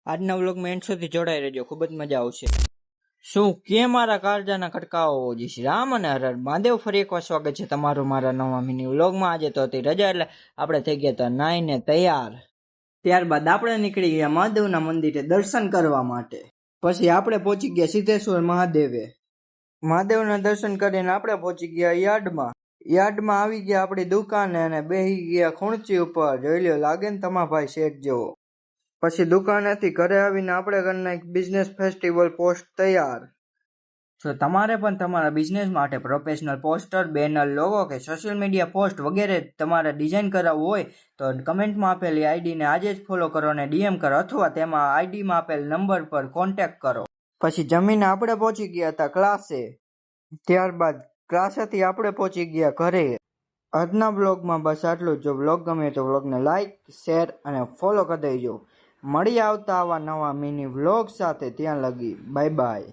આજના વ્લોગમાં એન્ડ સુધી જોડાઈ રહેજો, ખૂબ જ મજા આવશે. શું કે મારા કાળજાના ખટકાઓ જય શ્રી રામ અને હર હર મહાદેવ. ફરી એકવાર સ્વાગત છે તમારું મારા નવા મિની વ્લોગમાં. આજે તો હતી રજા એટલે આપણે થઈ ગયા હતા નાઈને તૈયાર. ત્યારબાદ આપણે નીકળી ગયા મહાદેવના મંદિરે દર્શન કરવા માટે. પછી આપણે પહોંચી ગયા સિદ્ધેશ્વર મહાદેવે. મહાદેવના દર્શન કરીને આપણે પહોંચી ગયા યાર્ડમાં. યાર્ડમાં આવી ગયા આપણી દુકાને અને બેસી ગયા ખૂણચી ઉપર. જોઈ લ્યો, લાગે ને તમારા ભાઈ શેઠ જેવો. પછી દુકાનેથી ઘરે આવીને આપણે કરી નાખી બિઝનેસ ફેસ્ટિવલ પોસ્ટ તૈયાર. જો તમારે પણ તમારા બિઝનેસ માટે પ્રોફેશનલ પોસ્ટર, બેનર, લોગો કે સોશિયલ મીડિયા પોસ્ટ વગેરે તમારે ડિઝાઇન કરાવવું હોય તો કમેન્ટમાં આપેલી આઈડીને આજે જ ફોલો કરો અને ડીએમ કરો, અથવા તેમાં આઈડીમાં આપેલ નંબર પર કોન્ટેક્ટ કરો. પછી જમીને આપણે પહોંચી ગયા હતા ક્લાસે. ત્યારબાદ ક્લાસેથી આપણે પહોંચી ગયા ઘરે. આજના બ્લોગમાં બસ આટલું જ. જો બ્લોગ ગમે તો બ્લોગને લાઇક, શેર અને ફોલો કરી દેજો. મળી આવતા આવા નવા મિની વ્લોગ સાથે. ત્યાં લગી બાય બાય.